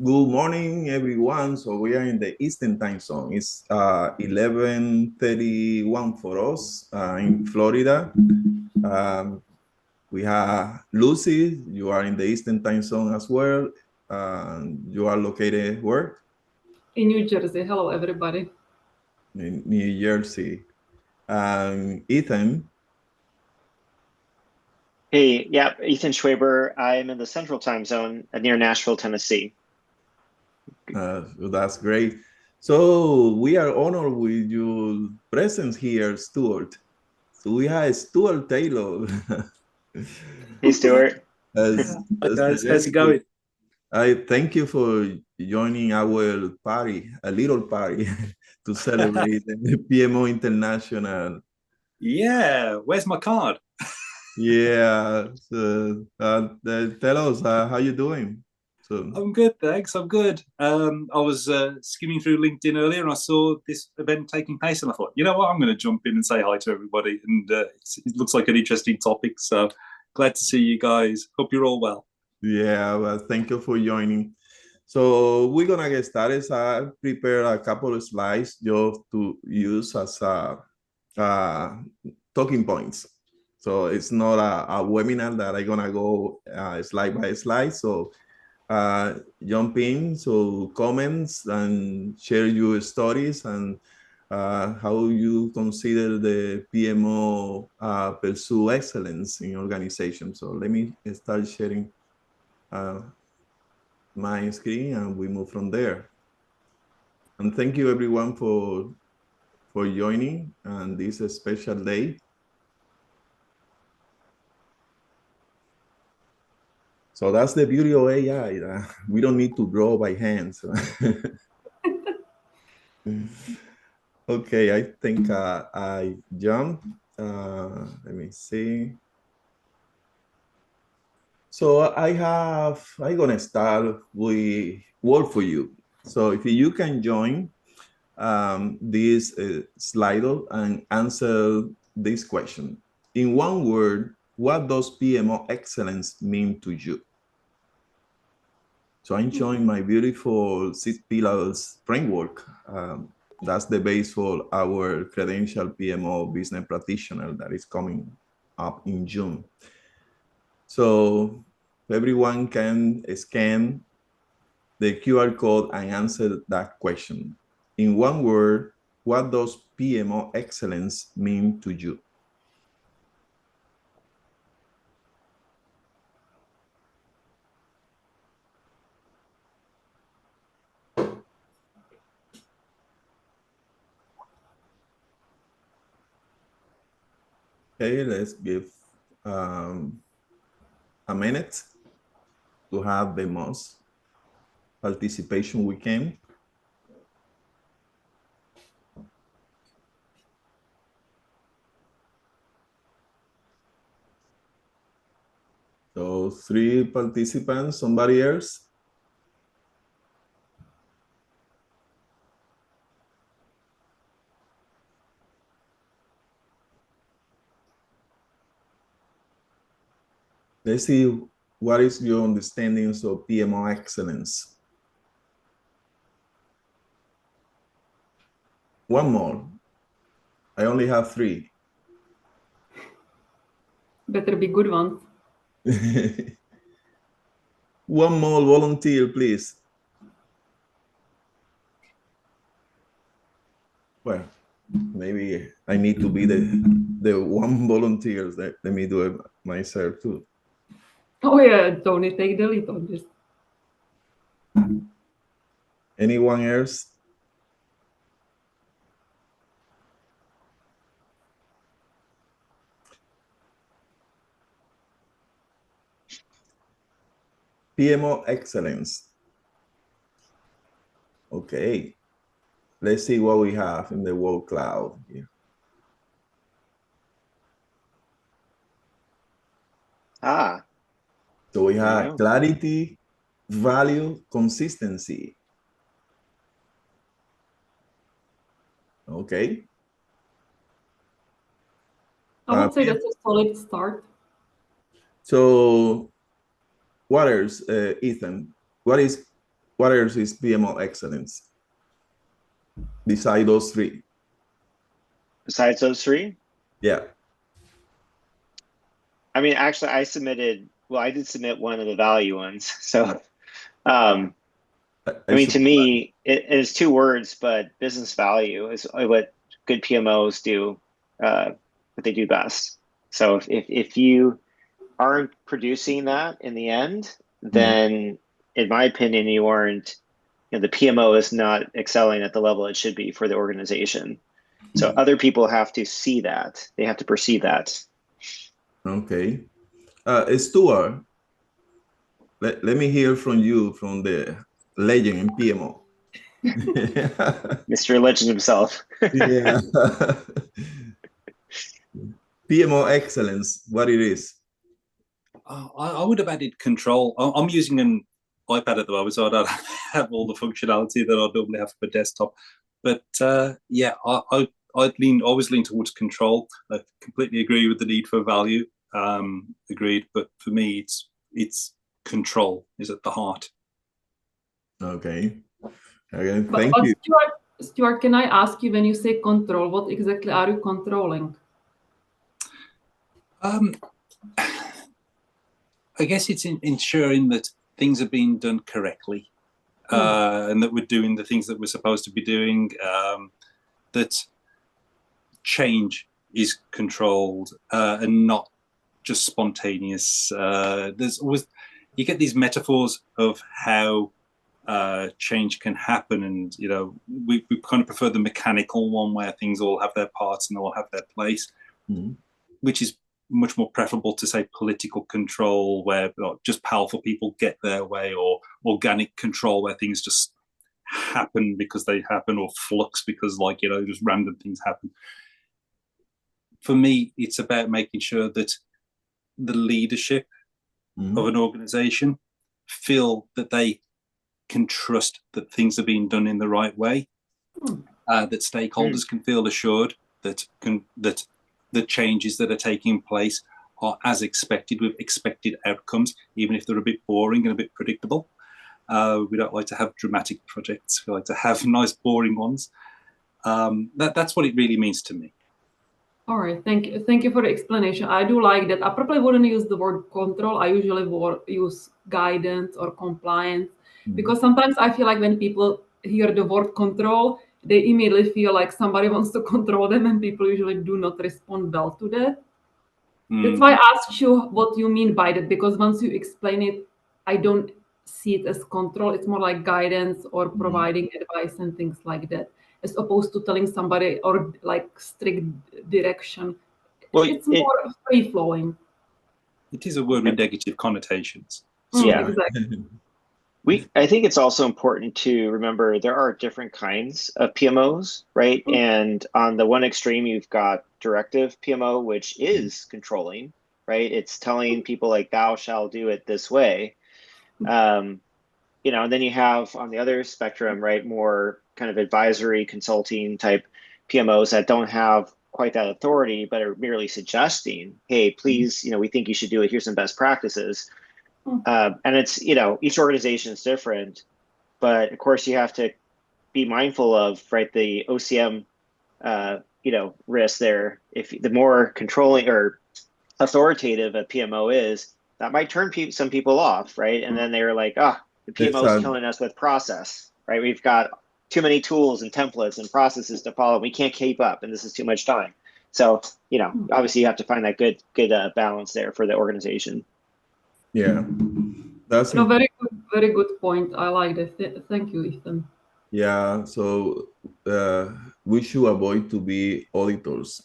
Good morning, everyone. So we are in the Eastern time zone. It's 11:31 for us in Florida. We have Lucy. You are in the Eastern time zone as well. You are located where? In New Jersey. Hello, everybody. In New Jersey. Ethan. Hey, yeah, Ethan Schwaber. I'm in the Central Time Zone near Nashville, Tennessee. That's great. So we are honored with your presence here, Stuart. So we have Stuart Taylor. Hey, Stuart. As Hi guys, how's it going? I thank you for joining our party, a little party, to celebrate the PMO International. Yeah, where's my card? Yeah, so, tell us how you doing. So I'm good, thanks. I'm good. I was skimming through LinkedIn earlier and I saw this event taking place, and I thought, you know what, I'm going to jump in and say hi to everybody. And it looks like an interesting topic, so glad to see you guys. Hope you're all well. yeah, well, thank you for joining. So we're gonna get started. So I prepared a couple of slides just to use as talking points. So it's not a webinar that I'm gonna go slide by slide. So jump in, so comments and share your stories and how you consider the PMO pursue excellence in organization. So let me start sharing my screen and we move from there. And thank you everyone for joining on this special day. So that's the beauty of AI. We don't need to draw by hand. So. Okay, I think I jumped. Let me see. So I'm gonna start with work for you. So if you can join this Slido and answer this question. In one word, what does PMO excellence mean to you? So I'm showing my beautiful 6 pillars framework. That's the base for our credential PMO business practitioner that is coming up in June. So everyone can scan the QR code and answer that question. In one word, what does PMO excellence mean to you? Okay, let's give a minute to have the most participation we can. So 3 participants, somebody else? Let's see, what is your understanding of PMO excellence? One more. I only have 3. Better be good ones. One more volunteer, please. Well, maybe I need to be the one volunteer. Let me do it myself too. Oh yeah, Tony, take the lead on this. Anyone else? PMO excellence. Okay. Let's see what we have in the word cloud here. So we have clarity, value, consistency. Okay. I would say that's a solid start. So what else, Ethan? What is what else is PMO excellence? Besides those three? Besides those three? Yeah. I mean, actually, I did submit one of the value ones. So, I mean, to me, it is 2 words, but business value is what good PMOs do, what they do best. So if you aren't producing that in the end, then in my opinion, you aren't, the PMO is not excelling at the level it should be for the organization. So other people have to see that. They have to perceive that. Okay. Stuart, let me hear from you, from the legend in PMO. Mr. Legend himself. Yeah. PMO excellence, what it is? I would have added control. I'm using an iPad at the moment, so I don't have all the functionality that I normally have for a desktop. But yeah, I always lean towards control. I completely agree with the need for value. Agreed. But for me, it's control is at the heart. Okay. Okay. Thank you. Stuart, can I ask you, when you say control, what exactly are you controlling? I guess it's ensuring that things are being done correctly, and that we're doing the things that we're supposed to be doing, that change is controlled and not just spontaneous. There's always, you get these metaphors of how change can happen, and we kind of prefer the mechanical one where things all have their parts and all have their place, which is much more preferable to, say, political control, where just powerful people get their way, or organic control where things just happen because they happen, or flux because, just random things happen. For me, it's about making sure that the leadership of an organization feel that they can trust that things are being done in the right way, that stakeholders can feel assured that the changes that are taking place are as expected, with expected outcomes, even if they're a bit boring and a bit predictable. We don't like to have dramatic projects. We like to have nice, boring ones. That's what it really means to me. All right, thank you for the explanation. I do like that. I probably wouldn't use the word control. I usually use guidance or compliance, because sometimes I feel like when people hear the word control, they immediately feel like somebody wants to control them, and people usually do not respond well to that. That's why I asked you what you mean by that, because once you explain it, I don't see it as control. It's more like guidance or providing advice and things like that, as opposed to telling somebody or like strict direction. Well, it's more free-flowing. It is a word with negative connotations. Yeah, exactly. I think it's also important to remember there are different kinds of PMOs, right? And on the one extreme, you've got directive PMO, which is controlling, right? It's telling people like, thou shall do it this way. And then you have on the other spectrum, right, more kind of advisory consulting type PMOs that don't have quite that authority, but are merely suggesting, hey, please, we think you should do it. Here's some best practices. And it's, each organization is different, but of course you have to be mindful of, right, the OCM, risk there. If the more controlling or authoritative a PMO is, that might turn some people off, right? And then they're like, the PMO is killing us with process, right? We've got too many tools and templates and processes to follow. We can't keep up, and this is too much time. So, obviously you have to find that good balance there for the organization. Yeah, that's a very good point. I like that. Thank you, Ethan. Yeah, so we should avoid to be auditors.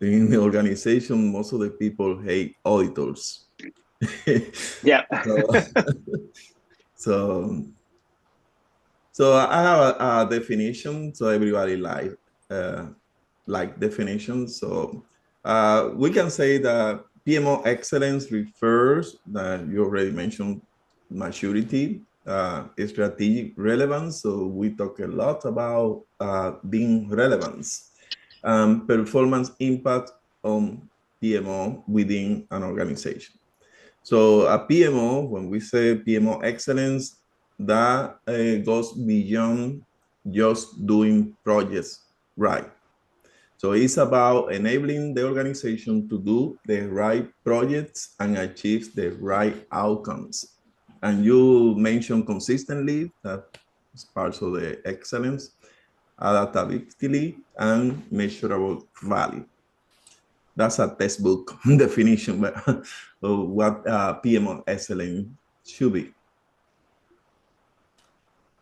In the organization, most of the people hate auditors. Yeah. So I have a definition, so everybody like definitions. So we can say that PMO excellence refers, that you already mentioned, maturity, strategic relevance. So we talk a lot about being relevance, performance impact on PMO within an organization. So a PMO, when we say PMO excellence, that goes beyond just doing projects right. So it's about enabling the organization to do the right projects and achieve the right outcomes. And you mentioned consistently that is part of the excellence, adaptability, and measurable value. That's a textbook definition of what PMO excellence should be.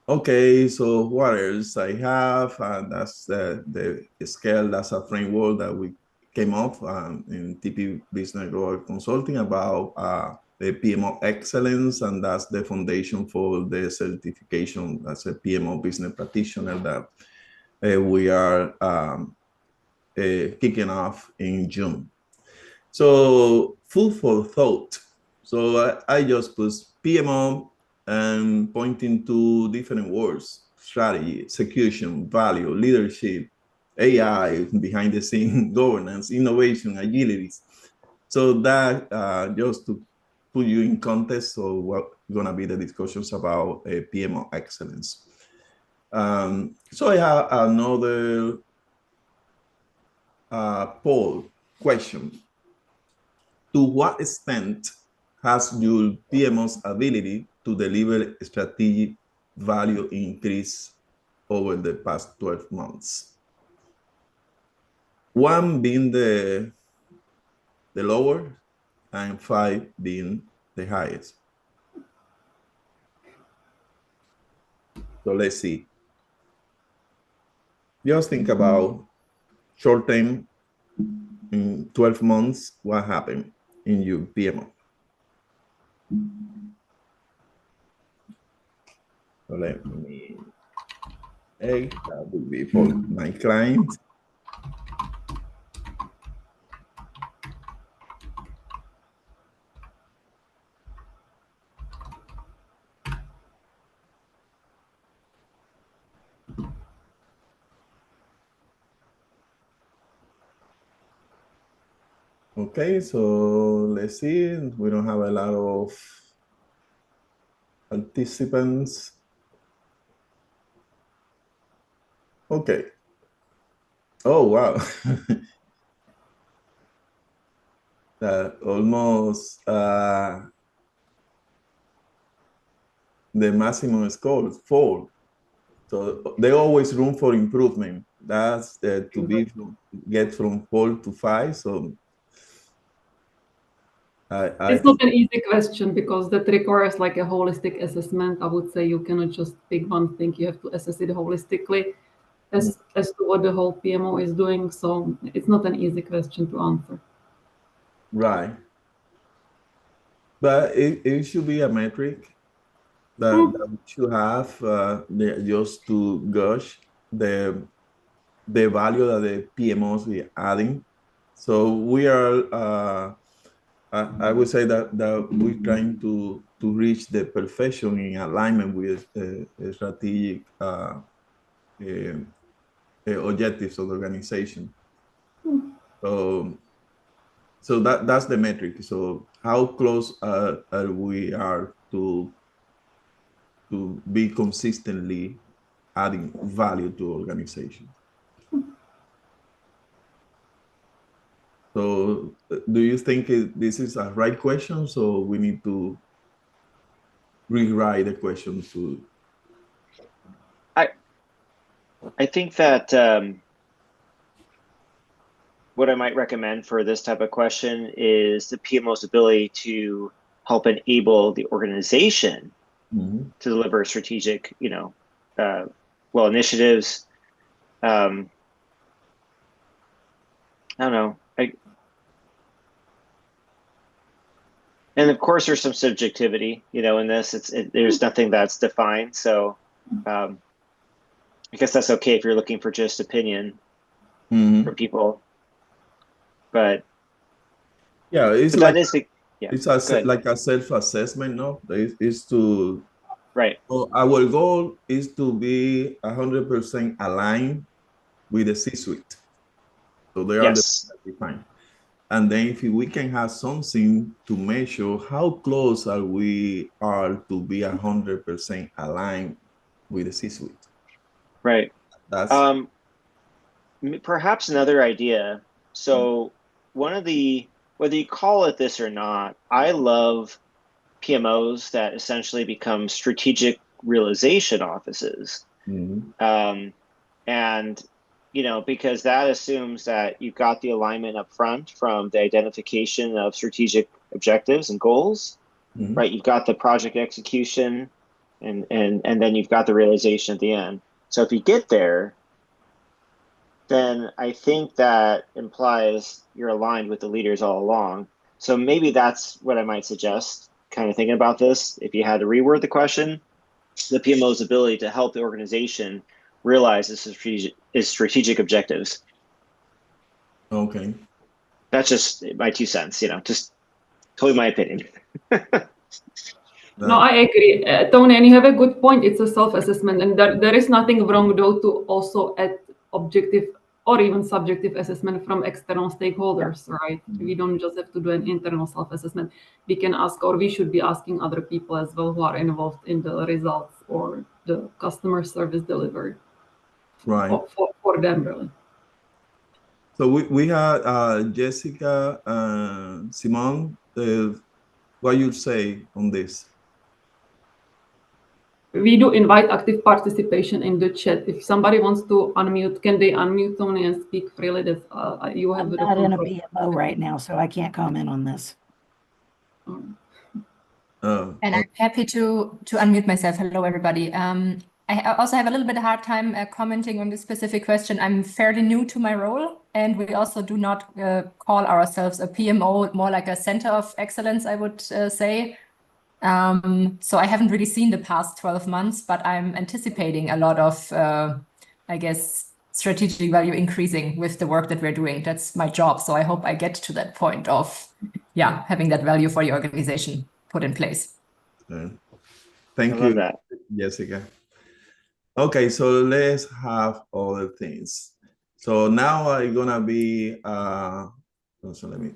Okay, so what else I have? That's the scale. That's a framework that we came up in TP Business Global Consulting about the PMO excellence, and that's the foundation for the certification as a PMO business practitioner that we are kicking off in June. So food for thought. So I just put PMO and pointing to different words: strategy, execution, value, leadership, AI, behind the scene, governance, innovation, agility. So that just to put you in context of what gonna be the discussions about PMO excellence. So I have another poll question. To what extent has your PMO's ability to deliver strategic value increased over the past 12 months? One being the lower and 5 being the highest. So let's see. Just think about short term, in 12 months, what happened in your PMO. So let me, that would be for my client. Okay, so let's see. We don't have a lot of participants. Okay. Oh, wow. Almost the maximum score is 4. So there always room for improvement. That's get from 4 to 5. So it's not an easy question because that requires like a holistic assessment. I would say you cannot just pick one thing. You have to assess it holistically as to what the whole PMO is doing. So it's not an easy question to answer. Right. But it should be a metric that we should have just to gauge the value that the PMOs are adding. So we are, I would say that we're trying to reach the perfection in alignment with strategic objectives of the organization. So that's the metric. So how close are we to be consistently adding value to organization? So do you think this is a right question? So we need to rewrite the question to. I think that what I might recommend for this type of question is the PMO's ability to help enable the organization to deliver strategic, initiatives. I don't know. And of course, there's some subjectivity, in this. There's nothing that's defined. So I guess that's okay if you're looking for just opinion from people. But yeah, it's but like it's like a self-assessment. No, it's to right. So our goal is to be 100% aligned with the C-suite. So they are defined. And then if we can have something to measure how close we are to be 100% aligned with the C-suite. Right. That's perhaps another idea. So one of the, whether you call it this or not, I love PMOs that essentially become strategic realization offices. And, you know, because that assumes that you've got the alignment up front from the identification of strategic objectives and goals, right? You've got the project execution and then you've got the realization at the end. So if you get there, then I think that implies you're aligned with the leaders all along. So maybe that's what I might suggest, kind of thinking about this. If you had to reword the question, the PMO's ability to help the organization realize its strategic objectives. okay. That's just my 2 cents, you know, just totally my opinion. No, I agree. Tony, and you have a good point. It's a self-assessment, and there is nothing wrong, though, to also add objective or even subjective assessment from external stakeholders, right? We don't just have to do an internal self-assessment. We can ask, or we should be asking other people as well who are involved in the results or the customer service delivery. Right. For them, really. So we had Jessica and Simone. What you say on this? We do invite active participation in the chat. If somebody wants to unmute, can they unmute Tony and speak freely? That's, you have I'm not in a PMO right now, so I can't comment on this. And I'm happy to unmute myself. Hello, everybody. I also have a little bit hard time commenting on this specific question. I'm fairly new to my role, and we also do not call ourselves a PMO, more like a center of excellence, I would say. So I haven't really seen the past 12 months, but I'm anticipating a lot of, I guess, strategic value increasing with the work that we're doing. That's my job. So I hope I get to that point of, yeah, having that value for the organization put in place. Thank you, Jessica. Okay, so let's have other things. So now I'm gonna be, so let me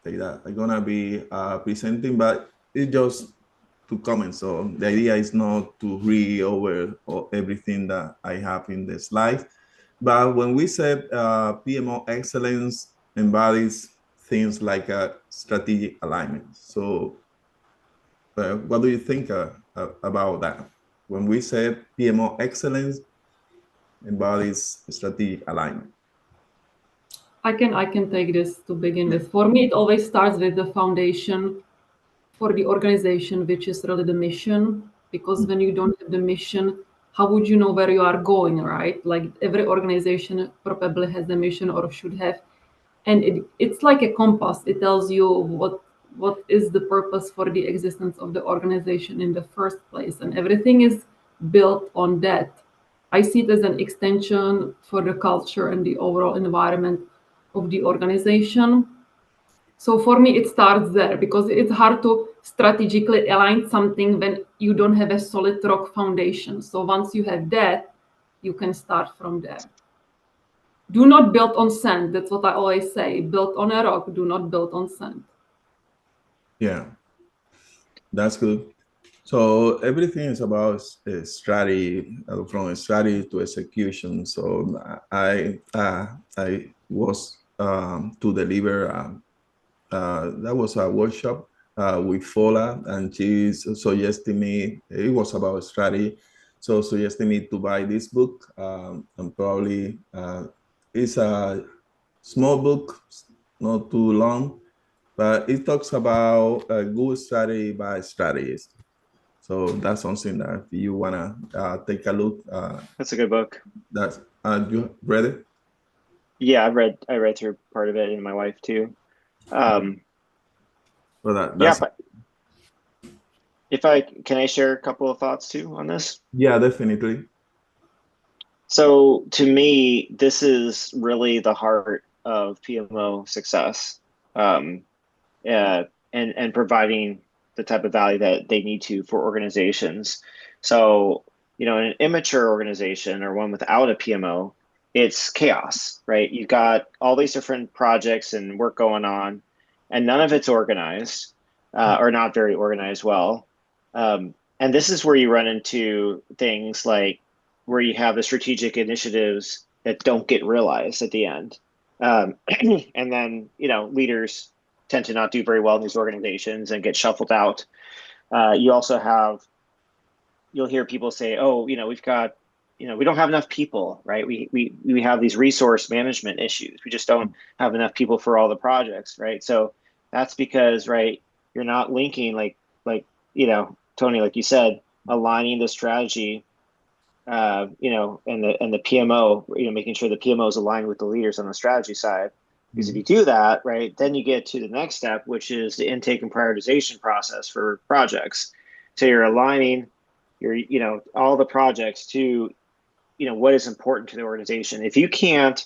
take that. I'm gonna be presenting, but it's just to comment. So the idea is not to read over everything that I have in the slide. But when we said PMO excellence embodies things like a strategic alignment. So what do you think about that? When we said PMO excellence embodies strategic alignment. I can take this to begin with. For me, it always starts with the foundation for the organization, which is really the mission. Because when you don't have the mission, how would you know where you are going, right? Like every organization probably has a mission or should have. And it's like a compass. It tells you what is the purpose for the existence of the organization in the first place. And everything is built on that. I see it as an extension for the culture and the overall environment of the organization. So for me, it starts there because it's hard to strategically align something when you don't have a solid rock foundation. So once you have that, you can start from there. Do not build on sand. That's what I always say. Build on a rock. Do not build on sand. Yeah, that's good. So everything is about strategy, from strategy to execution. So I was to deliver. That was a workshop with Fola, and she suggested me, it was about strategy, so suggested me to buy this book, and probably it's a small book, not too long, but it talks about a good strategy by strategists. So that's something that if you wanna take a look. That's a good book. That's you read it? Yeah, I read through part of it, and my wife too. Well, yeah, but can I share a couple of thoughts too on this? Yeah, definitely. So to me, this is really the heart of PMO success, and providing the type of value that they need to for organizations. So, you know, in an immature organization or one without a PMO, it's chaos, right? You've got all these different projects and work going on, and none of it's organized or not very organized well. And this is where you run into things like where you have the strategic initiatives that don't get realized at the end. And then, leaders tend to not do very well in these organizations and get shuffled out. You also have, you'll hear people say, oh, we've got, we don't have enough people, right? We have these resource management issues. We just don't have enough people for all the projects, right? So that's because, right, you're not linking like Tony, like you said, aligning the strategy, and the PMO, making sure the PMO is aligned with the leaders on the strategy side. Because if you do that, right, then you get to the next step, which is the intake and prioritization process for projects. So you're aligning all the projects to, what is important to the organization. If you can't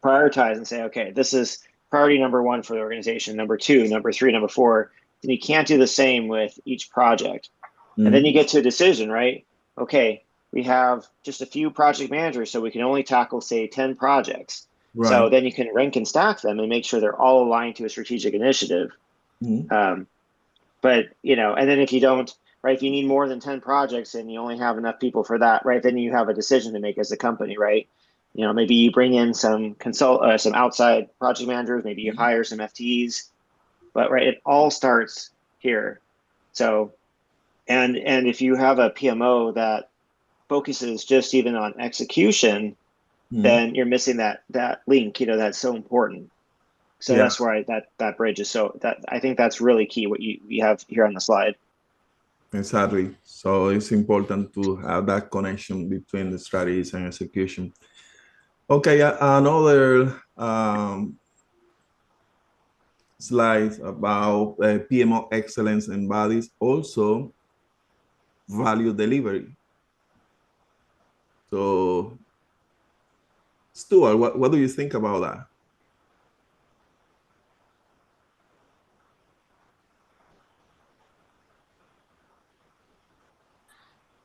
prioritize and say, okay, this is priority number 1 for the organization, number 2, number 3, number 4, then you can't do the same with each project. And then you get to a decision, right? Okay, we have just a few project managers, so we can only tackle, say, 10 projects. Right. So then you can rank and stack them and make sure they're all aligned to a strategic initiative. But, and then if you don't, right, if you need more than 10 projects and you only have enough people for that, right, then you have a decision to make as a company, right? Maybe you bring in some some outside project managers, maybe you hire some FTEs, but right, it all starts here. So, and if you have a PMO that focuses just even on execution, then you're missing that link, that's so important. So that's why that bridge is I think that's really key, what you have here on the slide. Exactly. So it's important to have that connection between the strategies and execution. Okay, another slide about PMO excellence embodies also value delivery. So, Stuart, what do you think about that?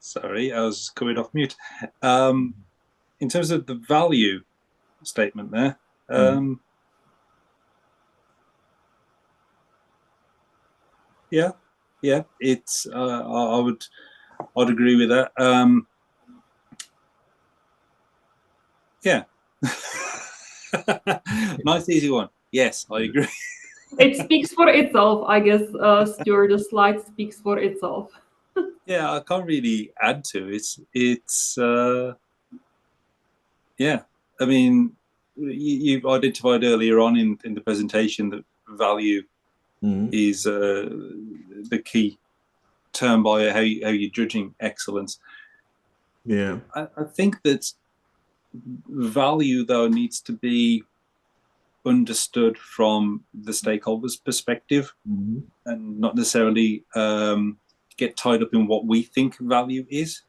Sorry, I was coming off mute. In terms of the value statement there, yeah, it's I'd agree with that. Yeah, nice easy one. Yes, I agree. It speaks for itself, I guess. Stuart, the slide speaks for itself. Yeah, I can't really add to it. It's yeah. I mean, you've identified earlier on in the presentation that value is the key term by how you're judging excellence. Yeah, I think that value, though, needs to be understood from the stakeholders' perspective and not necessarily get tied up in what we think value is.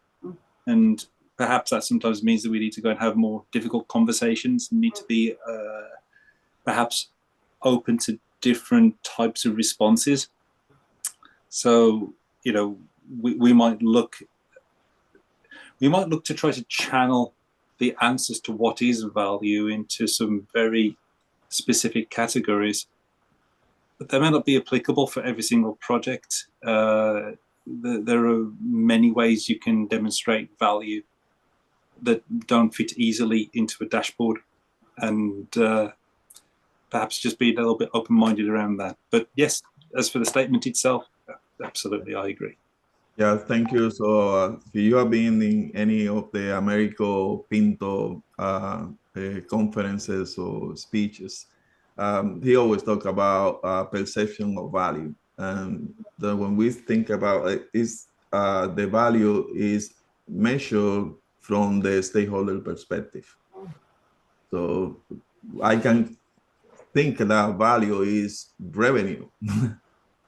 And perhaps that sometimes means that we need to go and have more difficult conversations and need to be perhaps open to different types of responses. So, we might look to try to channel the answers to what is value into some very specific categories, but they may not be applicable for every single project. There are many ways you can demonstrate value that don't fit easily into a dashboard, and perhaps just be a little bit open-minded around that. But yes, as for the statement itself, absolutely, I agree. Yeah, thank you. So if you have been in any of the Americo Pinto conferences or speeches, he always talk about perception of value. And when we think about it, the value is measured from the stakeholder perspective. So I can think that value is revenue.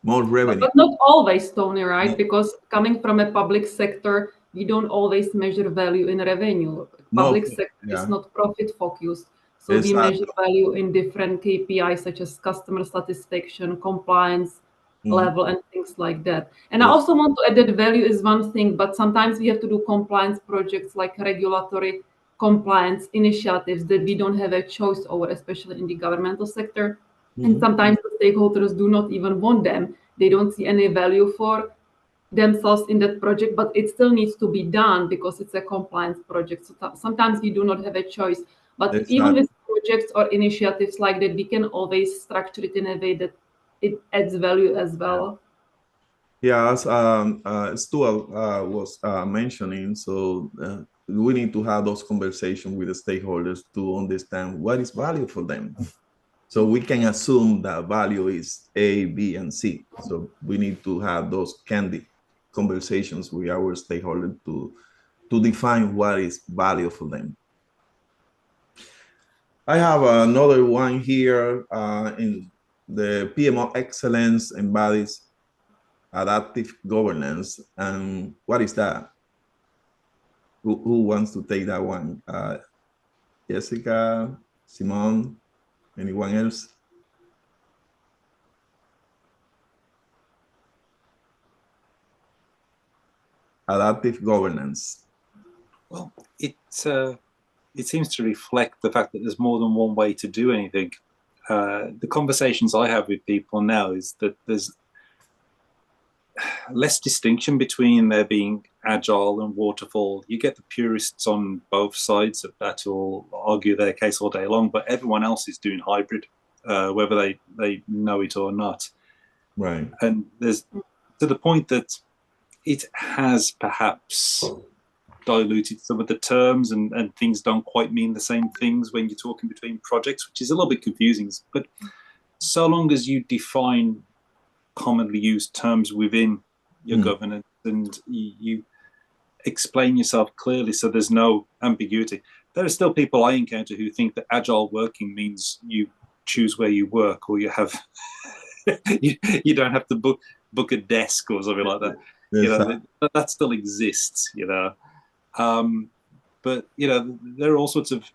More revenue. But not always, Tony, right? Because coming from a public sector, we don't always measure value in revenue. Public sector is not profit focused. So we measure value in different KPIs such as customer satisfaction, compliance level, and things like that. And I also want to add that value is one thing, but sometimes we have to do compliance projects like regulatory compliance initiatives that we don't have a choice over, especially in the governmental sector. And sometimes the stakeholders do not even want them. They don't see any value for themselves in that project, but it still needs to be done because it's a compliance project. So sometimes we do not have a choice. But even with projects or initiatives like that, we can always structure it in a way that it adds value as well. Yeah, as Stuart was mentioning, so we need to have those conversations with the stakeholders to understand what is value for them. So we can assume that value is A, B, and C. So we need to have those candid conversations with our stakeholders to define what is value for them. I have another one here in the PMO Excellence embodies adaptive governance. And what is that? Who wants to take that one? Jessica, Simone, anyone else? Adaptive governance. Well, it seems to reflect the fact that there's more than one way to do anything. The conversations I have with people now is that there's less distinction between there being agile and waterfall. You get the purists on both sides of that who will argue their case all day long, but everyone else is doing hybrid, whether they know it or not. Right. And there's to the point that it has perhaps diluted some of the terms and things don't quite mean the same things when you're talking between projects, which is a little bit confusing. But so long as you define commonly used terms within your governance and you explain yourself clearly so there's no ambiguity. There are still people I encounter who think that agile working means you choose where you work or you have you don't have to book a desk or something like that. Yes, you know, that still exists, you know. But you know, there are all sorts of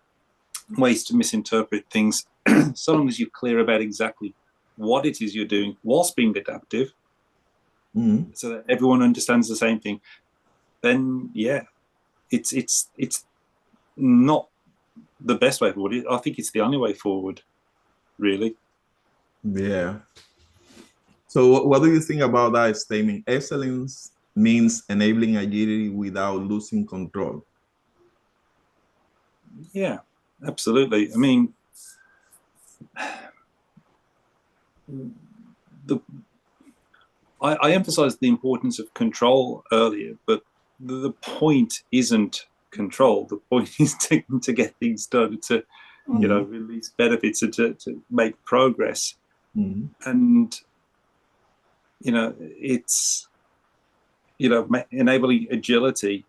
ways to misinterpret things so long as you're clear about exactly what it is you're doing whilst being adaptive, so that everyone understands the same thing. Then yeah, it's not the best way forward. I think it's the only way forward, really. Yeah. So what do you think about that statement? Excellence means enabling agility without losing control. Yeah, absolutely. I mean, I emphasized the importance of control earlier, but the point isn't control. The point is to get things done, to you know, release benefits and to make progress. And you know, it's, you know, enabling agility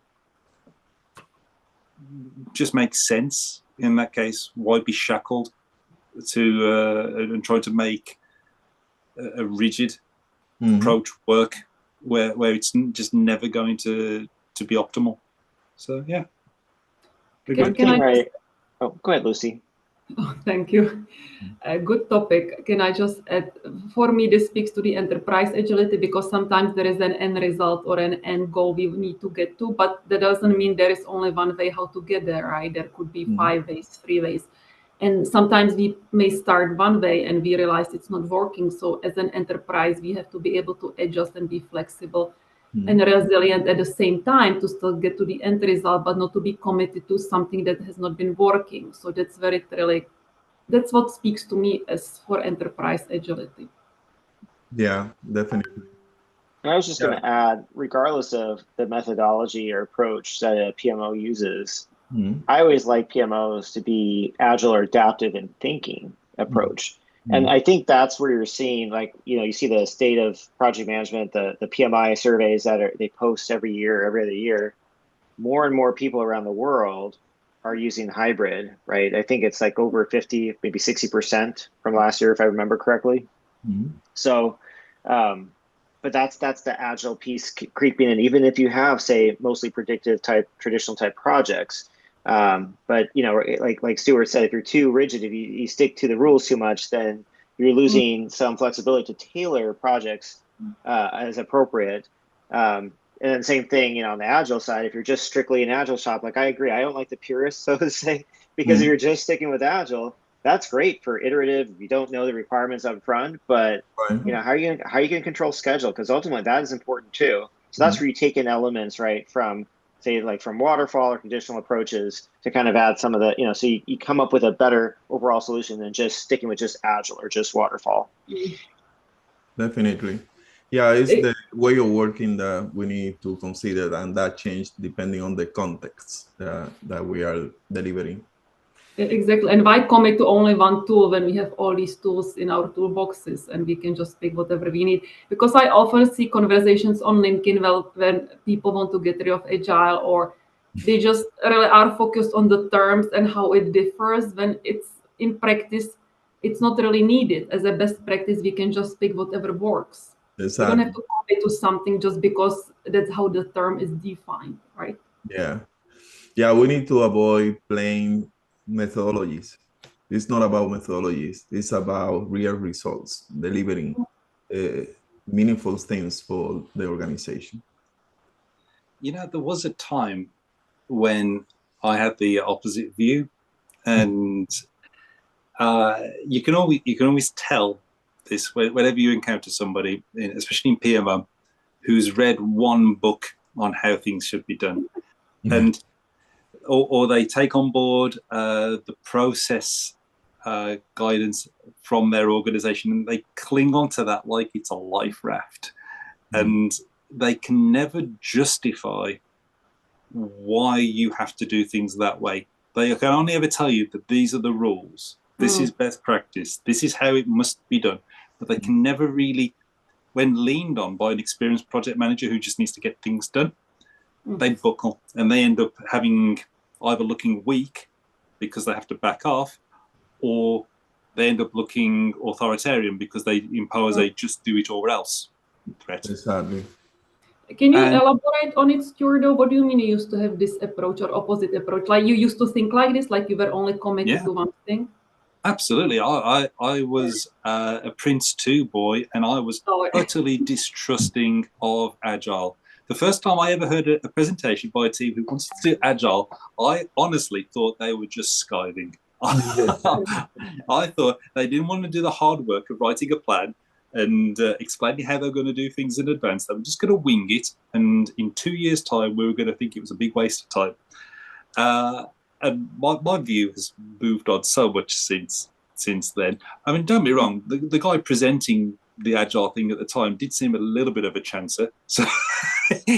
just makes sense in that case. Why be shackled to and try to make a rigid approach work where it's just never going to be optimal? So yeah. Oh, go ahead, Lucie. Oh, thank you. A good topic. Can I just add, for me, this speaks to the enterprise agility, because sometimes there is an end result or an end goal we need to get to, but that doesn't mean there is only one way how to get there, right? There could be 5 ways, 3 ways. And sometimes we may start one way and we realize it's not working. So as an enterprise, we have to be able to adjust and be flexible and resilient at the same time to still get to the end result, but not to be committed to something that has not been working. So that's very really, that's what speaks to me as for enterprise agility. Yeah, definitely. I was just going to add, regardless of the methodology or approach that a PMO uses, I always like PMOs to be agile or adaptive in thinking approach. And I think that's where you're seeing, like, you know, you see the state of project management, the PMI surveys that they post every year, every other year. More and more people around the world are using hybrid, right? I think it's like over 50, maybe 60% from last year, if I remember correctly. So, but that's the agile piece creeping in, even if you have, say, mostly predictive type, traditional type projects. But you know, like Stuart said, if you're too rigid, if you stick to the rules too much, then you're losing some flexibility to tailor projects as appropriate. And then same thing, you know, on the agile side, if you're just strictly an agile shop, like I agree, I don't like the purists, so to say, because if you're just sticking with agile, that's great for iterative if you don't know the requirements up front, but you know, how are you gonna control schedule? Because ultimately that is important too. So that's where you take in elements, right, from say like from waterfall or conditional approaches to kind of add some of the, you know, so you come up with a better overall solution than just sticking with just agile or just waterfall. Definitely. Yeah, it's the way of working that we need to consider, and that change depending on the context that we are delivering. Exactly. And why commit to only one tool when we have all these tools in our toolboxes and we can just pick whatever we need? Because I often see conversations on LinkedIn when people want to get rid of agile, or they just really are focused on the terms and how it differs, when it's in practice, it's not really needed. As a best practice, we can just pick whatever works. Exactly. We don't have to commit to something just because that's how the term is defined, right? Yeah. Yeah, we need to avoid plain methodologies. It's not about methodologies. It's about real results, delivering meaningful things for the organization. You know, there was a time when I had the opposite view, and you can always tell this whenever you encounter somebody, especially in PMO, who's read one book on how things should be done, and or they take on board the process guidance from their organization and they cling on to that like it's a life raft, and they can never justify why you have to do things that way. They can only ever tell you that these are the rules, this is best practice, this is how it must be done, but they can never really, when leaned on by an experienced project manager who just needs to get things done, they buckle and they end up having either looking weak because they have to back off, or they end up looking authoritarian because they impose a just do it or else threat. Exactly. Can you elaborate on it, Stuart? What do you mean you used to have this approach or opposite approach? Like you used to think like this, like you were only committed to one thing? Absolutely. I was a Prince 2 boy, and I was utterly distrusting of Agile. The first time I ever heard a presentation by a team who wanted to do Agile, I honestly thought they were just skiving. I thought they didn't want to do the hard work of writing a plan and explaining how they're going to do things in advance. They were just going to wing it, and in 2 years' time, we were going to think it was a big waste of time. And my view has moved on so much since then. I mean, don't be wrong, the guy presenting the Agile thing at the time did seem a little bit of a chancer. So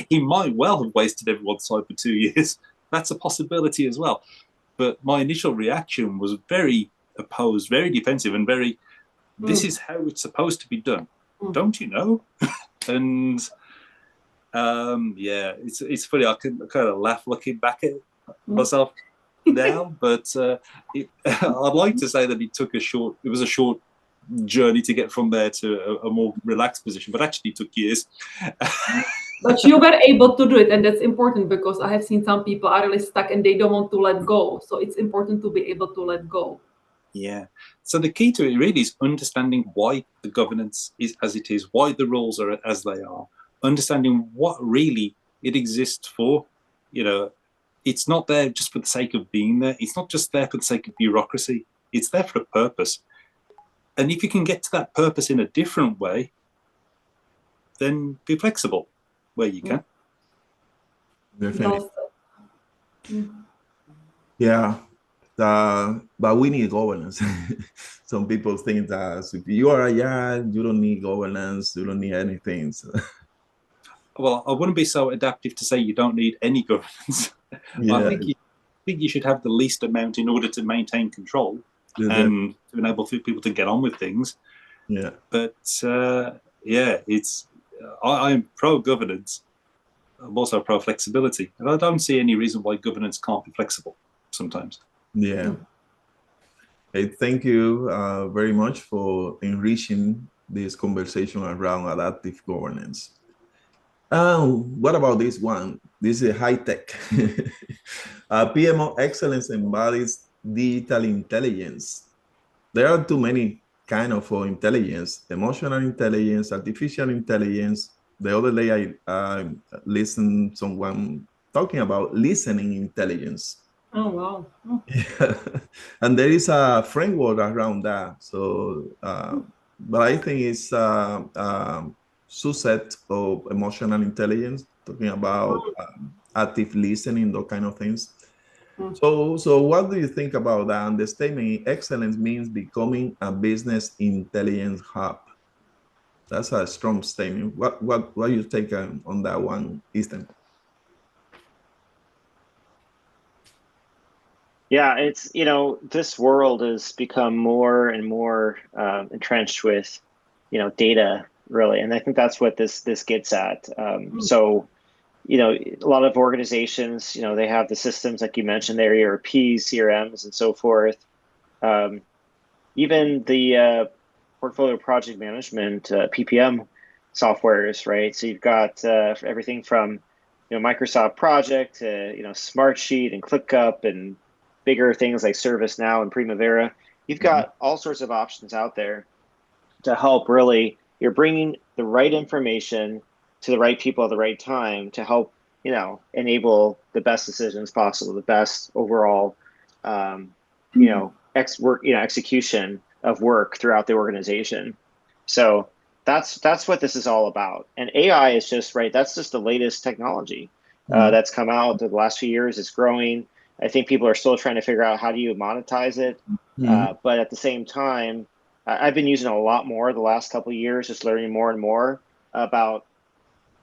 he might well have wasted everyone's time for 2 years. That's a possibility as well. But my initial reaction was very opposed, very defensive, and very, this is how it's supposed to be done. Don't you know? And it's funny. I can kind of laugh looking back at myself now, but I'd like to say that it was a short journey to get from there to a more relaxed position, but actually took years. But you were able to do it, and that's important, because I have seen some people are really stuck and they don't want to let go. So it's important to be able to let go. Yeah. So the key to it really is understanding why the governance is as it is, why the rules are as they are, understanding what really it exists for. You know, it's not there just for the sake of being there. It's not just there for the sake of bureaucracy. It's there for a purpose. And if you can get to that purpose in a different way, then be flexible where you can. Definitely. Yeah. But we need governance. Some people think that if you are agile, you don't need governance, you don't need anything. So. Well, I wouldn't be so adaptive to say you don't need any governance. Yeah. I think you should have the least amount in order to maintain control and to enable people to get on with things. Yeah. But I'm pro-governance. I'm also pro-flexibility. And I don't see any reason why governance can't be flexible sometimes. Yeah. Hey, thank you very much for enriching this conversation around adaptive governance. What about this one? This is high tech. PMO Excellence embodies digital intelligence. There are too many kind of intelligence: emotional intelligence, artificial intelligence, the other day I listened someone talking about listening intelligence. Oh, wow. Oh. Yeah. And there is a framework around that. So, but I think it's a subset of emotional intelligence, talking about active listening, those kind of things. So what do you think about that? And the statement, excellence means becoming a business intelligence hub. That's a strong statement. What you take on that one, Ethan? Yeah, it's, this world has become more and more entrenched with, data, really. And I think that's what this gets at. So, a lot of organizations, they have the systems, like you mentioned, their ERPs, CRMs, and so forth. Even the portfolio project management, PPM softwares, right? So you've got everything from, Microsoft Project to, Smartsheet and ClickUp and bigger things like ServiceNow and Primavera. You've got all sorts of options out there to help really, you're bringing the right information to the right people at the right time to help, enable the best decisions possible, the best overall, execution of work throughout the organization. So that's what this is all about. And AI is just, right, that's just the latest technology that's come out the last few years. It's growing. I think people are still trying to figure out how do you monetize it. But at the same time, I've been using it a lot more the last couple of years, just learning more and more about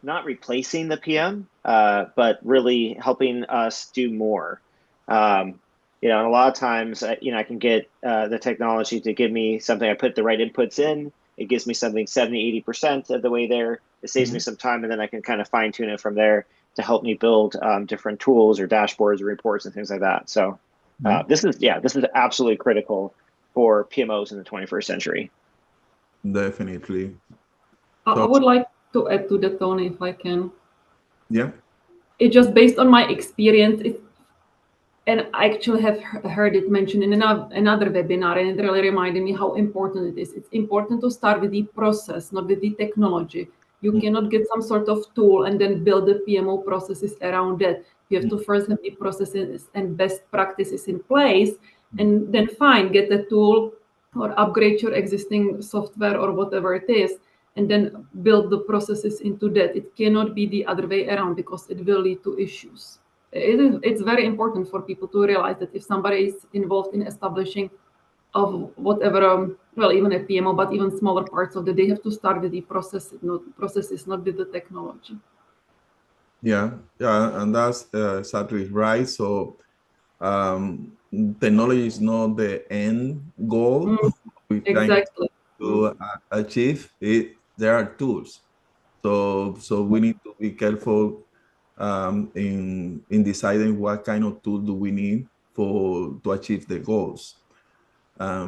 not replacing the PM, but really helping us do more. And a lot of times, I can get the technology to give me something. I put the right inputs in. It gives me something 70, 80% of the way there. It saves me some time, and then I can kind of fine tune it from there to help me build different tools or dashboards or reports and things like that. So this is absolutely critical for PMOs in the 21st century. Definitely. I would like to add to that, Tony, if I can. Yeah. It's just based on my experience, and I actually have heard it mentioned in another webinar, and it really reminded me how important it is. It's important to start with the process, not with the technology. You cannot get some sort of tool and then build the PMO processes around that. You have to first have the processes and best practices in place, and then get the tool or upgrade your existing software or whatever it is, and then build the processes into that. It cannot be the other way around, because it will lead to issues. It's very important for people to realize that if somebody is involved in establishing of whatever, even a PMO, but even smaller parts of that, they have to start with the processes, not with the technology. Yeah, and that's exactly right. So technology is not the end goal. We're trying to achieve it. There are tools. So we need to be careful in deciding what kind of tool do we need to achieve the goals. A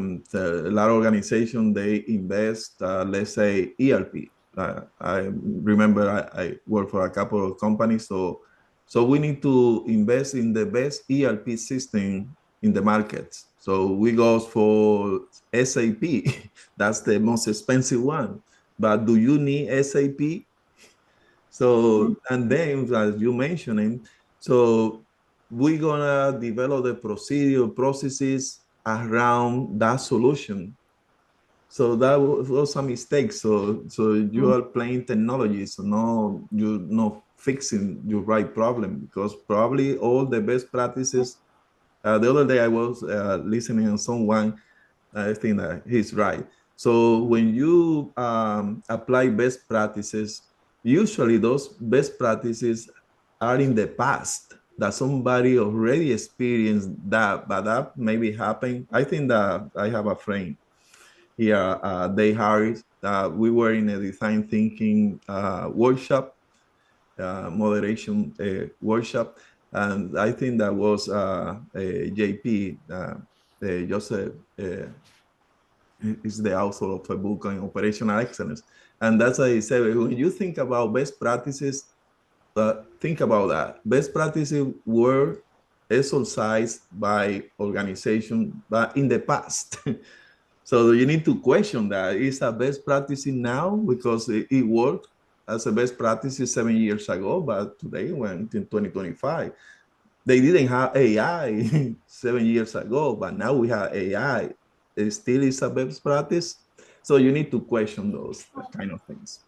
lot of organizations, they invest, let's say, ERP. I remember I worked for a couple of companies, so we need to invest in the best ERP system in the market. So we go for SAP. That's the most expensive one. But do you need SAP? So, and then, as you mentioned, so we're gonna develop the processes around that solution. So that was a mistake. So you are playing technology, so you're not fixing your right problem, because probably all the best practices. The other day I was listening to someone. I think that he's right. So when you apply best practices, usually those best practices are in the past, that somebody already experienced that, but that maybe happened. I think that I have a friend here, Dave Harris. We were in a design thinking workshop, moderation workshop, and I think that was JP, Joseph, is the author of a book on operational excellence. And that's why I say, when you think about best practices, think about that. Best practices were exercised by organization, but in the past. So you need to question that. Is a best practice now because it worked as a best practice 7 years ago, but today went in 2025. They didn't have AI 7 years ago, but now we have AI. It still is a best practice. So you need to question those kind of things.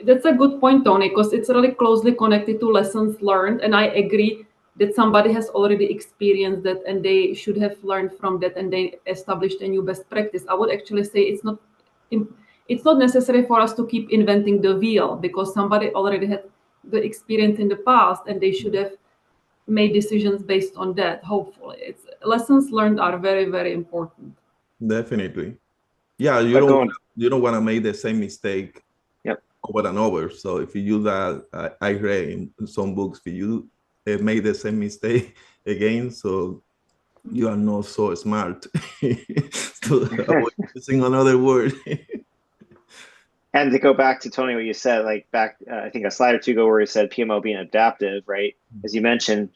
That's a good point, Tony, because it's really closely connected to lessons learned. And I agree that somebody has already experienced that and they should have learned from that and they established a new best practice. I would actually say it's not necessary for us to keep inventing the wheel, because somebody already had the experience in the past and they should have made decisions based on that. Hopefully, it's lessons learned are very, very important. Definitely. Yeah, you don't want to make the same mistake over and over. So if you use that, I read in some books, if you made the same mistake again, so you are not so smart to avoid using another word. And to go back to Tony, what you said, like back, I think a slide or two ago, where you said PMO being adaptive, right? As you mentioned,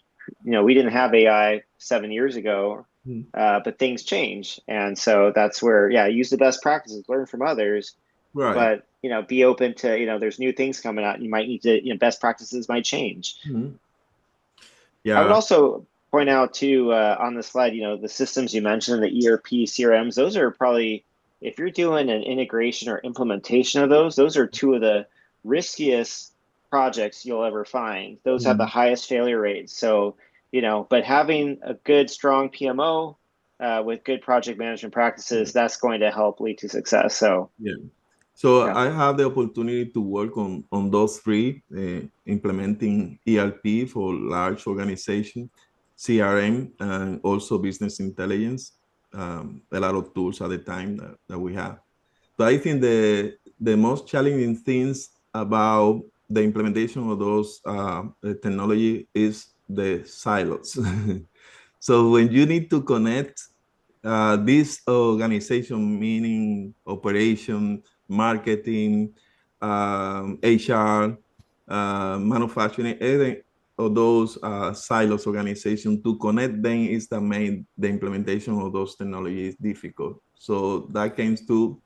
we didn't have AI 7 years ago, but things change, and so that's where, use the best practices, learn from others, right? But be open to there's new things coming out. You might need to best practices might change. Yeah, I would also point out too on the slide, the systems you mentioned, the ERP, CRMs, those are probably, if you're doing an integration or implementation of those are two of the riskiest projects you'll ever find. Those have the highest failure rates. So, but having a good, strong PMO with good project management practices, that's going to help lead to success. So, I have the opportunity to work on those three, implementing ERP for large organizations, CRM, and also business intelligence. A lot of tools at the time that we have. But I think the most challenging things about the implementation of those technology is the silos. So when you need to connect this organization, meaning operation, marketing, HR, manufacturing, any of those silos organization, to connect them is the implementation of those technologies difficult. So that comes to,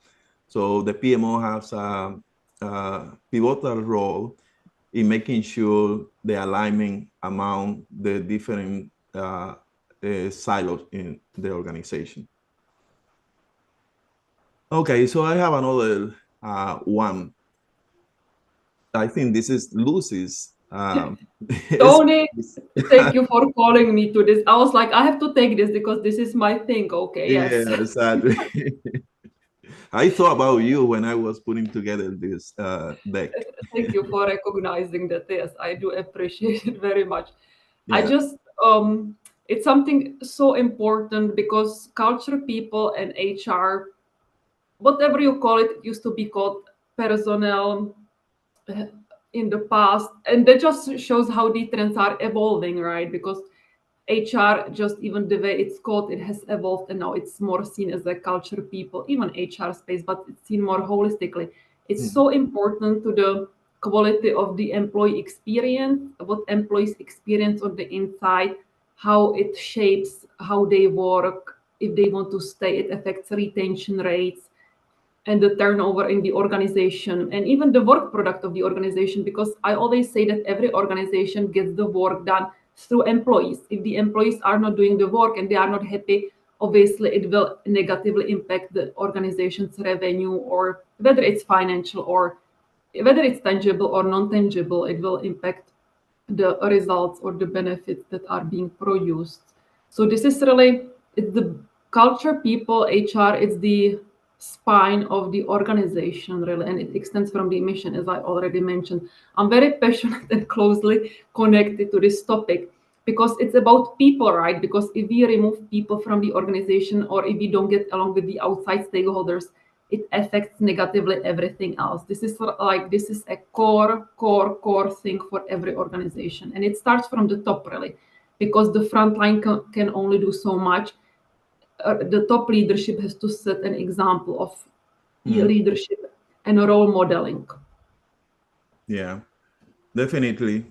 so the PMO has a pivotal role in making sure the alignment among the different silos in the organization. Okay, so I have another one. I think this is Lucie's. Tony, thank you for calling me to this. I was like, I have to take this because this is my thing. Okay, yes. Yeah, exactly. I thought about you when I was putting together this deck. Thank you for recognizing that. Yes, I do appreciate it very much. Yeah. I just, it's something so important because culture, people, and HR, whatever you call it, used to be called personnel in the past. And that just shows how the trends are evolving, right? Because HR, just even the way it's called, it has evolved, and now it's more seen as a culture, people, even HR space, but it's seen more holistically. It's so important to the quality of the employee experience, what employees experience on the inside, how it shapes how they work, if they want to stay, it affects retention rates and the turnover in the organization, and even the work product of the organization, because I always say that every organization gets the work done through employees. If the employees are not doing the work and they are not happy, obviously it will negatively impact the organization's revenue, or whether it's financial or whether it's tangible or non-tangible, it will impact the results or the benefits that are being produced. So this is really, it's the culture, people, HR, it's the spine of the organization, really, and it extends from the mission, as I already mentioned. I'm very passionate and closely connected to this topic because it's about people, right? Because if we remove people from the organization, or if we don't get along with the outside stakeholders, it affects negatively everything else. This is a core thing for every organization, and it starts from the top, really, because the front line can only do so much. The top leadership has to set an example of leadership and role modeling. Yeah, definitely.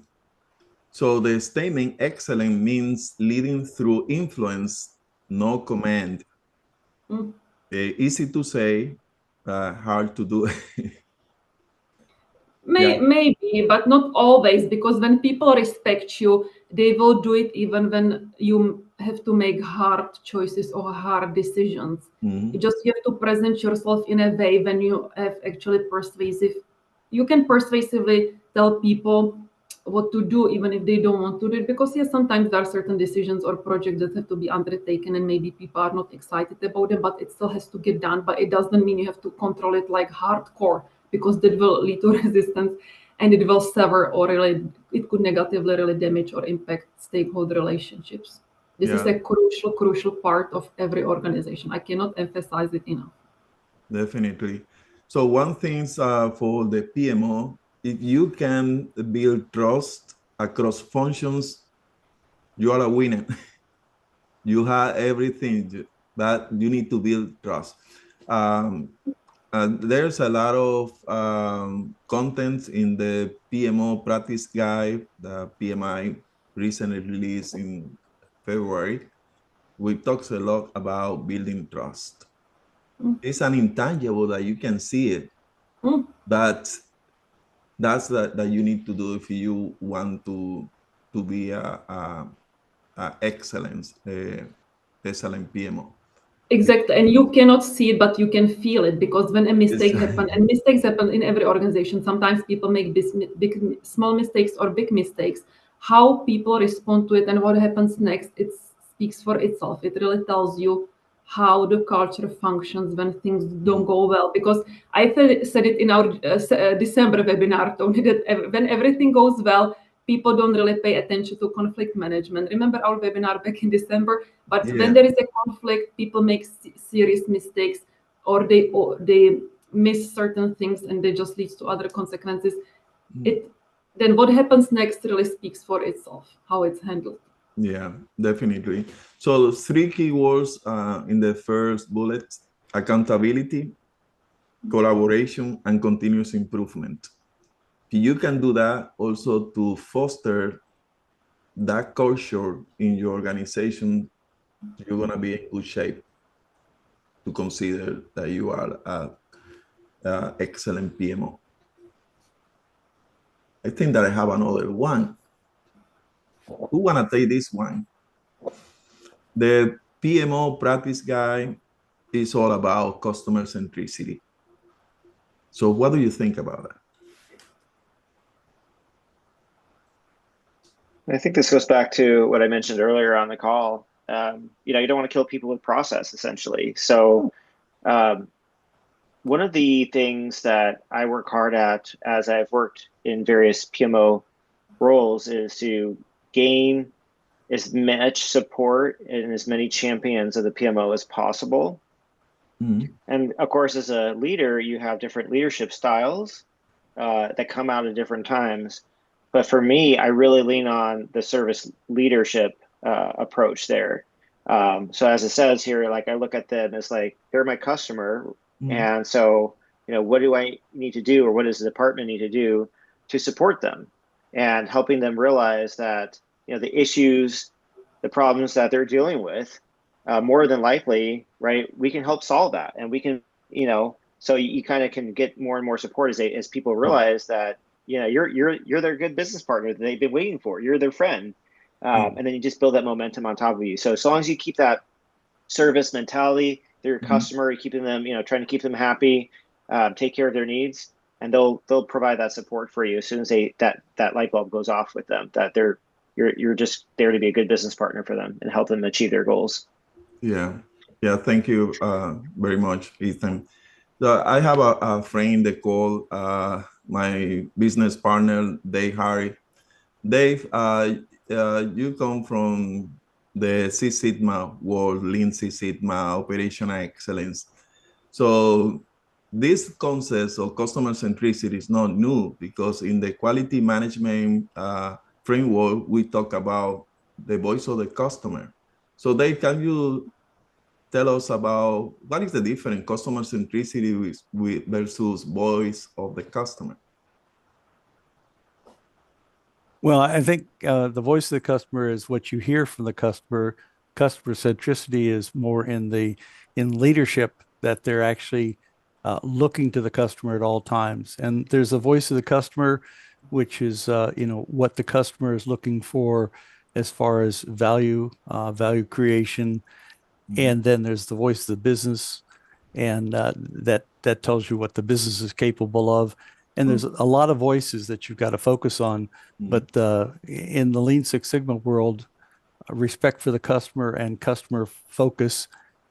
So the statement excellent means leading through influence, no command. Easy to say, hard to do. Maybe, but not always, because when people respect you, they will do it even when you have to make hard choices or hard decisions. You have to present yourself in a way when you have actually you can persuasively tell people what to do, even if they don't want to do it, because yes, sometimes there are certain decisions or projects that have to be undertaken and maybe people are not excited about them, but it still has to get done. But it doesn't mean you have to control it like hardcore, because that will lead to resistance and it will sever or it could negatively really damage or impact stakeholder relationships. This is a crucial part of every organization. I cannot emphasize it enough. Definitely. So one thing for the PMO, if you can build trust across functions, you are a winner. You have everything, but you need to build trust. There's a lot of content in the PMO practice guide, the PMI recently released in February. We talked a lot about building trust. It's an intangible that you can see it, but that's that you need to do if you want to be a excellent PMO. Exactly, and you cannot see it, but you can feel it, because when a mistake happens, and mistakes happen in every organization, sometimes people make small mistakes or big mistakes. How people respond to it and what happens next, it speaks for itself. It really tells you how the culture functions when things don't go well. Because I said it in our December webinar, Tony, that when everything goes well, people don't really pay attention to conflict management. Remember our webinar back in December? But when there is a conflict, people make serious mistakes, or they miss certain things, and they just leads to other consequences. Then what happens next really speaks for itself, how it's handled. Yeah, definitely. So 3 keywords in the first bullet: accountability, collaboration, and continuous improvement. You can do that also to foster that culture in your organization. You're going to be in good shape to consider that you are an excellent PMO. I think that I have another one. Who want to take this one? The PMO practice guide is all about customer centricity. So what do you think about that? I think this goes back to what I mentioned earlier on the call. You don't want to kill people with process, essentially. So one of the things that I work hard at as I've worked in various PMO roles is to gain as much support and as many champions of the PMO as possible. And of course, as a leader, you have different leadership styles that come out at different times. But for me, I really lean on the service leadership approach there. So as it says here, like I look at them as like, they're my customer. And so, what do I need to do, or what does the department need to do to support them, and helping them realize that, the issues, the problems that they're dealing with, more than likely, right, we can help solve that. And we can, so you kind of can get more and more support as people realize that, you're their good business partner that they've been waiting for. You're their friend. And then you just build that momentum on top of you. So as long as you keep that service mentality, they're your customer, you're keeping them, trying to keep them happy, take care of their needs, and they'll provide that support for you as soon as that light bulb goes off with them, that you're just there to be a good business partner for them and help them achieve their goals. Yeah. Thank you very much, Ethan. So I have a friend they call my business partner, Dave Harry. Dave, you come from the Six Sigma world, Lean Six Sigma, operational excellence. So this concept of customer centricity is not new, because in the quality management framework, we talk about the voice of the customer. So Dave, can you tell us about what is the difference customer centricity versus voice of the customer? Well, I think the voice of the customer is what you hear from the customer. Customer centricity is more in leadership, that they're actually looking to the customer at all times. And there's a voice of the customer, which is, what the customer is looking for as far as value creation. And then there's the voice of the business, and that tells you what the business is capable of. And there's a lot of voices that you've got to focus on. But in the Lean Six Sigma world, respect for the customer and customer focus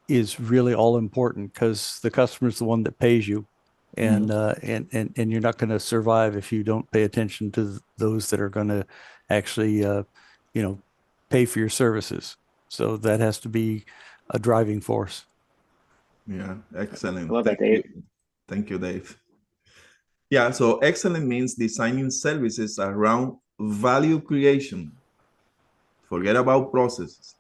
is really all important, because the customer is the one that pays you, and you're not going to survive if you don't pay attention to those that are going to actually, pay for your services. So that has to be a driving force. Yeah, excellent. I love that, Dave. Thank you, Dave. Yeah, so excellent means designing services around value creation. Forget about processes.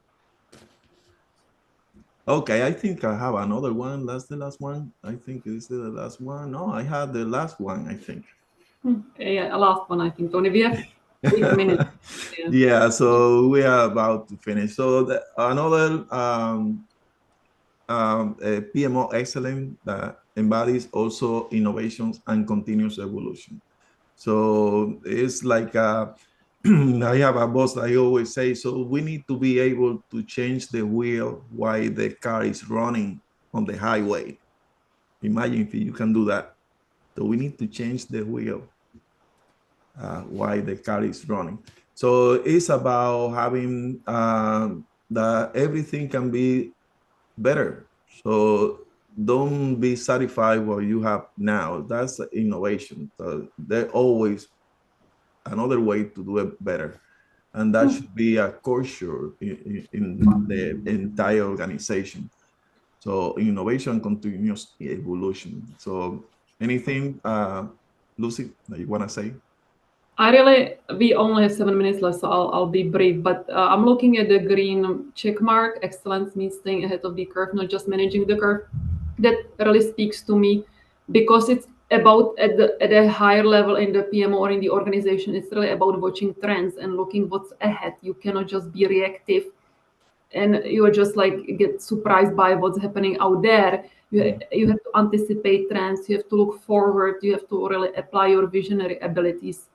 Okay, I think I have another one. That's the last one. I think is the last one. No, I had the last one, I think. Yeah, last one, I think, Tony. We have 8 minutes. Yeah, so we are about to finish. So another PMO Excellence that embodies also innovations and continuous evolution. So it's like I have a boss, I always say, so we need to be able to change the wheel while the car is running on the highway. Imagine if you can do that. So we need to change the wheel while the car is running. So it's about having that everything can be better. So don't be satisfied with what you have now. That's innovation. So there's always another way to do it better. And that should be a culture in the entire organization. So innovation, continuous evolution. So anything, Lucie, that you want to say? We only have 7 minutes left, so I'll be brief, but I'm looking at the green check mark. Excellence means staying ahead of the curve, not just managing the curve. That really speaks to me, because it's about at a higher level in the PMO or in the organization. It's really about watching trends and looking what's ahead. You cannot just be reactive and you just get surprised by what's happening out there. You have to anticipate trends. You have to look forward. You have to really apply your visionary abilities,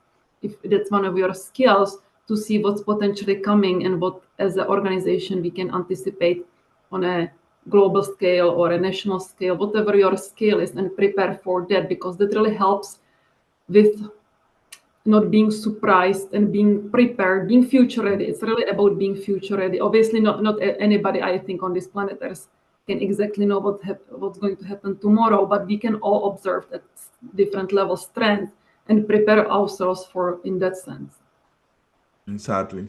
if that's one of your skills, to see what's potentially coming and what, as an organization, we can anticipate on a global scale or a national scale, whatever your scale is, and prepare for that, because that really helps with not being surprised and being prepared, being future ready. It's really about being future ready. Obviously, not anybody, I think, on this planet Earth can exactly know what's going to happen tomorrow, but we can all observe at different levels trends and prepare ourselves for in that sense. Exactly.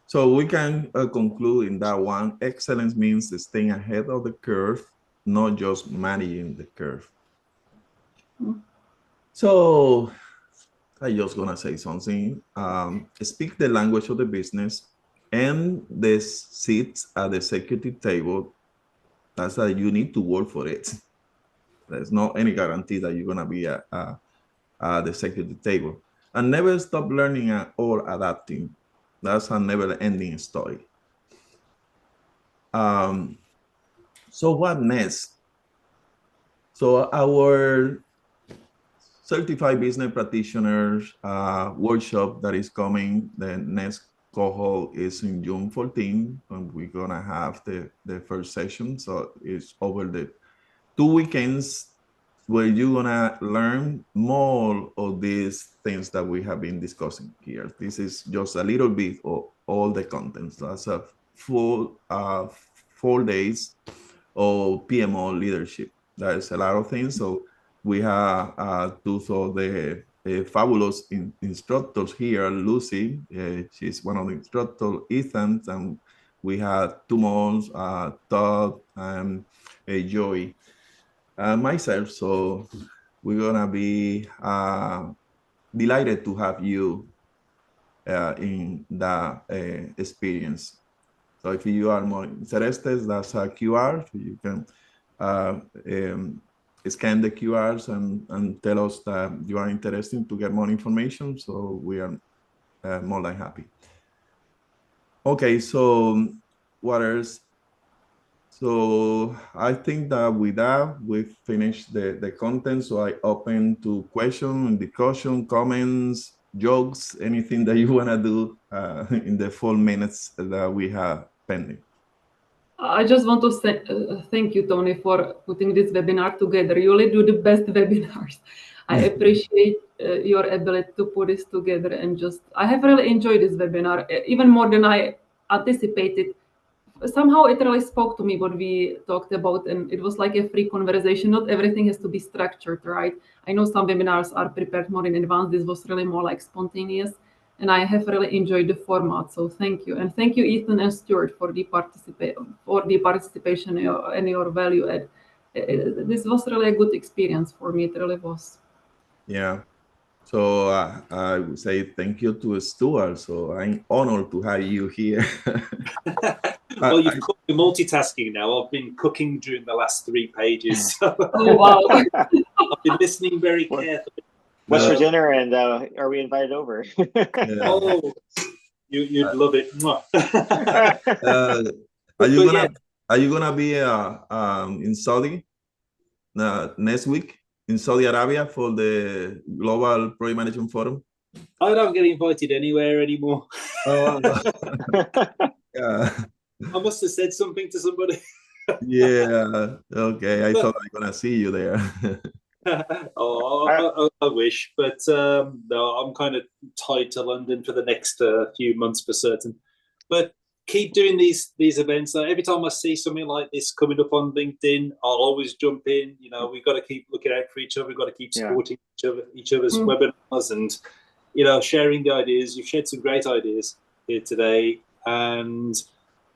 So we can conclude in that one. Excellence means staying ahead of the curve, not just managing the curve. So I just gonna say something. Speak the language of the business, and the seats at the executive table. That's that you need to work for it. There's not any guarantee that you're gonna be at the executive table. And never stop learning or adapting. That's a never-ending story. So what next? So our Certified Business Practitioners workshop that is coming, the next cohort is in June 14, and we're gonna have the first session. So it's over the 2 weekends where you're gonna learn more of these things that we have been discussing here. This is just a little bit of all the contents. That's a full 4 days of PMO leadership. There's a lot of things. So we have two of the fabulous instructors here. Lucie, she's one of the instructors, Ethan, and we have 2 more, Todd and Joy. Myself, so we're gonna be delighted to have you in that experience. So if you are more interested, that's a QR. So you can scan the QRs and tell us that you are interested to get more information. So we are more than happy. Okay, so what else? So I think that with that, we've finished the content. So I open to question, discussion, comments, jokes, anything that you want to do in the 4 minutes that we have pending. I just want to thank you, Tony, for putting this webinar together. You really do the best webinars. I appreciate your ability to put this together, and I have really enjoyed this webinar, even more than I anticipated. Somehow it really spoke to me what we talked about, and it was like a free conversation. Not everything has to be structured, right? I know some webinars are prepared more in advance. This was really more like spontaneous, and I have really enjoyed the format. So thank you, and thank you, Ethan and Stuart, for the participation and your value add. This was really a good experience for me. It really was. Yeah. So I would say thank you to Stuart. So I'm honored to have you here. Well, you've caught me multitasking now. I've been cooking during the last 3 pages. So Oh, wow. I've been listening very carefully. What's for dinner, and are we invited over? Oh, you'd love it. Are you gonna be in Saudi next week in Saudi Arabia for the Global Project Management Forum? I don't get invited anywhere anymore. Oh, yeah. I must have said something to somebody. Yeah. Okay. I thought I was gonna see you there. Oh, I wish, but no, I'm kind of tied to London for the next few months for certain. But keep doing these events. Every time I see something like this coming up on LinkedIn, I'll always jump in. You know, we've got to keep looking out for each other. We've got to keep supporting each other's webinars, and sharing the ideas. You've shared some great ideas here today, and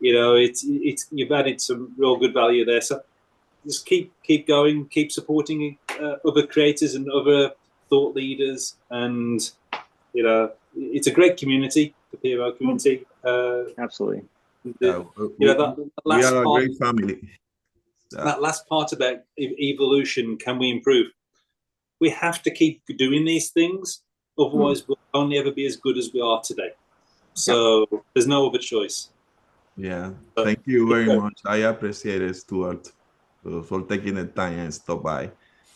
it's you've added some real good value there. So just keep going, keep supporting other creators and other thought leaders, and it's a great community, the PMO community. Absolutely. We are a great family. That last part about evolution, can we improve? We have to keep doing these things, otherwise we'll only ever be as good as we are today. So there's no other choice. Yeah, thank you very much. I appreciate it, Stuart, for taking the time and stop by.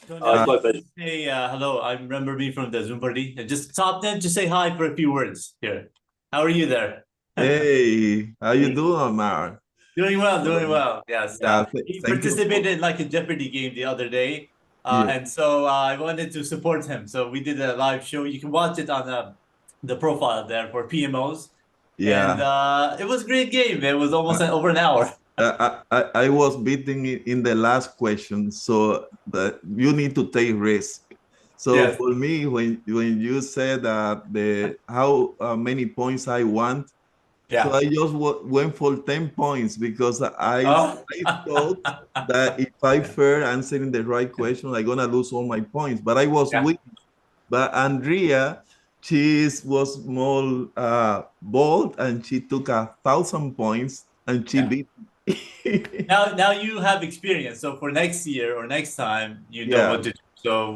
Hey, hello. I remember me from the Zoom party. I just stopped in to say hi for a few words here. How are you there? Hey, how you doing, Omar? Doing well. Yes. He participated in like a Jeopardy game the other day, and so I wanted to support him. So we did a live show. You can watch it on the profile there for PMOs. Yeah, and it was a great game. It was almost over an hour. I was beating it in the last question, so you need to take risk. So for me, when you said how many points I want, so I just went for 10 points because I thought that if I fair answering the right question, I'm gonna lose all my points. But I was winning. But Andrea, she was more bold, and she took 1,000 points, and she beat me. Now you have experience, so for next year or next time, you know what to do. So,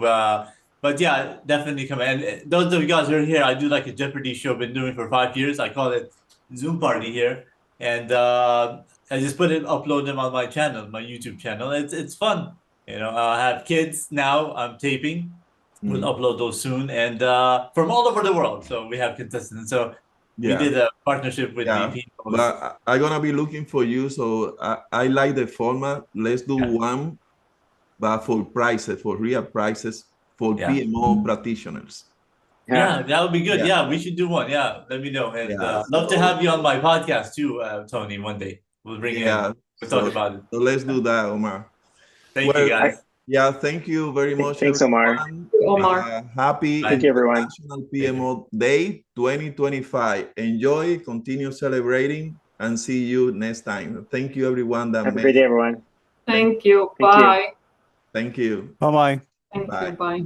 but yeah, definitely come. And those of you guys who are here, I do like a Jeopardy show. Been doing for 5 years. I call it Zoom Party here, and I just upload them on my channel, my YouTube channel. It's fun. I have kids now. I'm taping. We'll upload those soon, and from all over the world. So we have contestants. So we did a partnership with the PMOs. But I'm gonna be looking for you. So I like the format. Let's do one, but for real prices for PMO practitioners. Yeah, that would be good. Yeah, we should do one. Yeah, let me know. And love to have you on my podcast too, Tony, one day. We'll bring you in. We'll talk about it. So let's do that, Omar. Thank you, guys. Yeah, thank you very much. Thanks, everyone. Omar. Happy International PMO Day 2025. Enjoy, continue celebrating, and see you next time. Thank you, everyone. Have a great day, everyone. Thank you. Bye. Thank you. Bye-bye. Thank you. Bye.